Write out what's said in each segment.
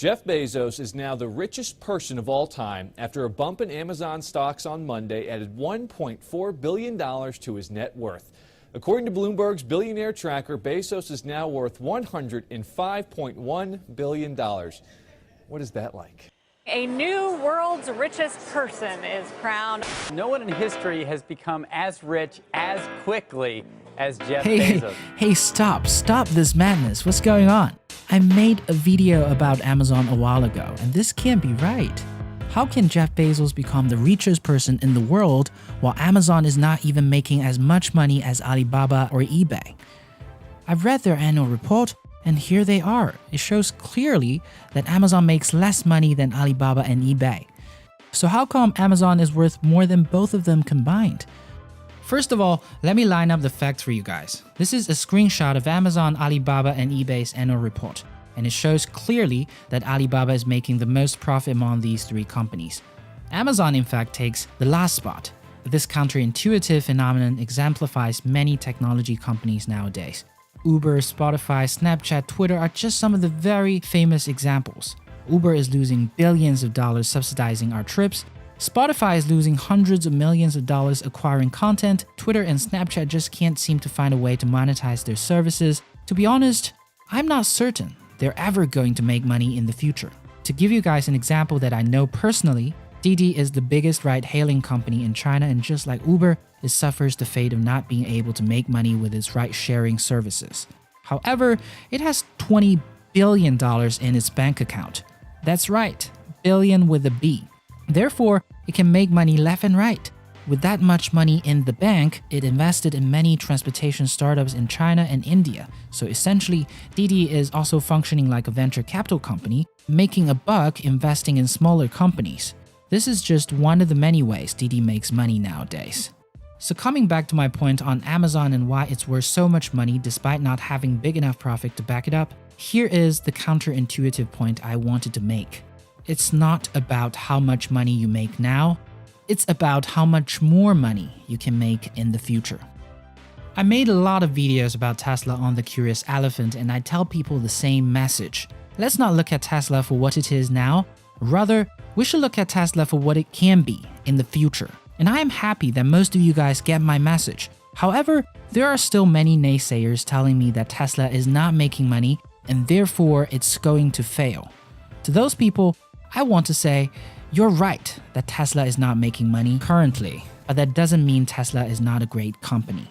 Jeff Bezos is now the richest person of all time after a bump in Amazon stocks on Monday added $1.4 billion to his net worth. According to Bloomberg's billionaire tracker, Bezos is now worth $105.1 billion. What is that like? A new world's richest person is crowned. No one in history has become as rich as quickly as Jeff Bezos. Hey, stop this madness. What's going on? I made a video about Amazon a while ago, and this can't be right. How can Jeff Bezos become the richest person in the world while Amazon is not even making as much money as Alibaba or eBay? I've read their annual report, and here they are. It shows clearly that Amazon makes less money than Alibaba and eBay. So how come Amazon is worth more than both of them combined? First of all, let me line up the facts for you guys. This is a screenshot of Amazon, Alibaba, and eBay's annual report, and it shows clearly that Alibaba is making the most profit among these three companies. Amazon, in fact, takes the last spot. This counterintuitive phenomenon exemplifies many technology companies nowadays. Uber, Spotify, Snapchat, Twitter are just some of the very famous examples. Uber is losing billions of dollars subsidizing our trips. Spotify is losing hundreds of millions of dollars acquiring content. Twitter and Snapchat just can't seem to find a way to monetize their services. To be honest, I'm not certain they're ever going to make money in the future. To give you guys an example that I know personally, Didi is the biggest ride-hailing company in China, and just like Uber, it suffers the fate of not being able to make money with its ride-sharing services. However, it has $20 billion in its bank account. That's right, billion with a B. Therefore, it can make money left and right. With that much money in the bank, it invested in many transportation startups in China and India. So essentially, Didi is also functioning like a venture capital company, making a buck investing in smaller companies. This is just one of the many ways Didi makes money nowadays. So coming back to my point on Amazon and why it's worth so much money despite not having big enough profit to back it up, here is the counterintuitive point I wanted to make. It's not about how much money you make now, it's about how much more money you can make in the future. I made a lot of videos about Tesla on The Curious Elephant, and I tell people the same message. Let's not look at Tesla for what it is now, rather, we should look at Tesla for what it can be in the future. And I am happy that most of you guys get my message. However, there are still many naysayers telling me that Tesla is not making money and therefore it's going to fail. To those people, I want to say, you're right that Tesla is not making money currently, but that doesn't mean Tesla is not a great company.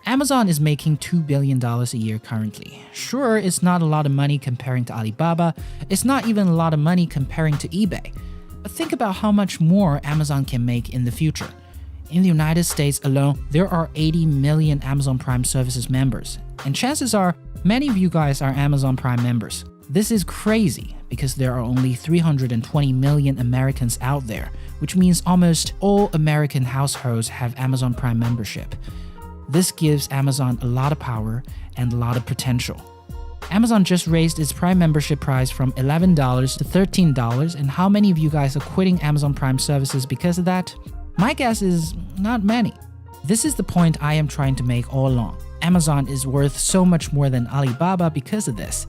Amazon is making $2 billion a year currently. Sure, it's not a lot of money comparing to Alibaba, it's not even a lot of money comparing to eBay, but think about how much more Amazon can make in the future. In the United States alone, there are 80 million Amazon Prime Services members, and chances are many of you guys are Amazon Prime members. This is crazy because there are only 320 million Americans out there, which means almost all American households have Amazon Prime membership. This gives Amazon a lot of power and a lot of potential. Amazon just raised its Prime membership price from $11 to $13, and how many of you guys are quitting Amazon Prime services because of that? My guess is not many. This is the point I am trying to make all along. Amazon is worth so much more than Alibaba because of this.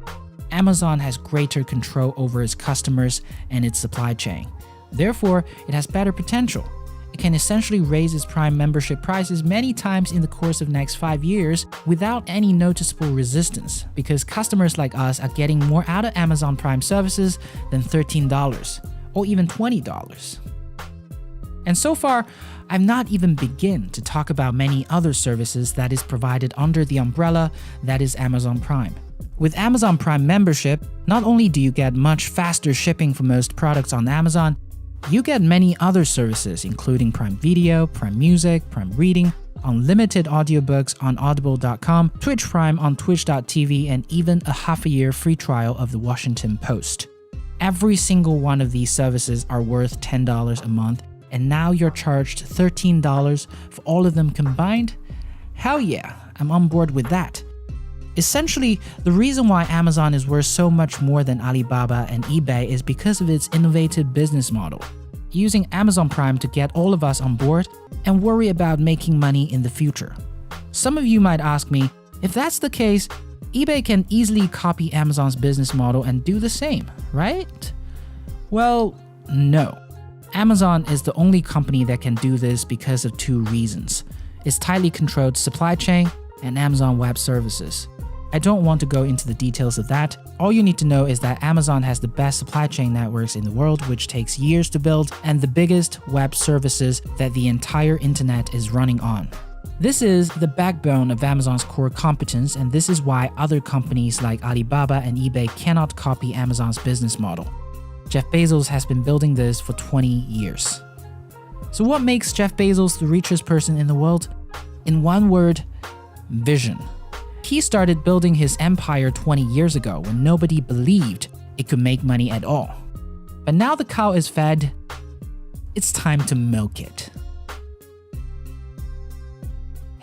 Amazon has greater control over its customers and its supply chain. Therefore, it has better potential. It can essentially raise its Prime membership prices many times in the course of the next 5 years without any noticeable resistance, because customers like us are getting more out of Amazon Prime services than $13 or even $20. And so far, I've not even begun to talk about many other services that is provided under the umbrella that is Amazon Prime. With Amazon Prime membership, not only do you get much faster shipping for most products on Amazon, you get many other services including Prime Video, Prime Music, Prime Reading, unlimited audiobooks on audible.com, Twitch Prime on twitch.tv, and even a half-a-year free trial of the Washington Post. Every single one of these services are worth $10 a month, and now you're charged $13 for all of them combined? Hell yeah, I'm on board with that. Essentially, the reason why Amazon is worth so much more than Alibaba and eBay is because of its innovative business model, using Amazon Prime to get all of us on board and worry about making money in the future. Some of you might ask me, if that's the case, eBay can easily copy Amazon's business model and do the same, right? Well, no. Amazon is the only company that can do this because of two reasons: its tightly controlled supply chain and Amazon Web Services. I don't want to go into the details of that. All you need to know is that Amazon has the best supply chain networks in the world, which takes years to build, and the biggest web services that the entire internet is running on. This is the backbone of Amazon's core competence, and this is why other companies like Alibaba and eBay cannot copy Amazon's business model. Jeff Bezos has been building this for 20 years. So what makes Jeff Bezos the richest person in the world? In one word, vision. He started building his empire 20 years ago when nobody believed it could make money at all. But now the cow is fed, it's time to milk it.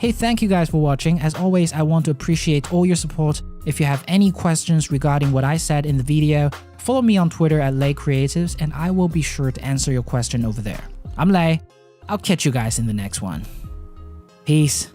Hey, thank you guys for watching. As always, I want to appreciate all your support. If you have any questions regarding what I said in the video, follow me on Twitter at Lei Creatives and I will be sure to answer your question over there. I'm Lei. I'll catch you guys in the next one. Peace.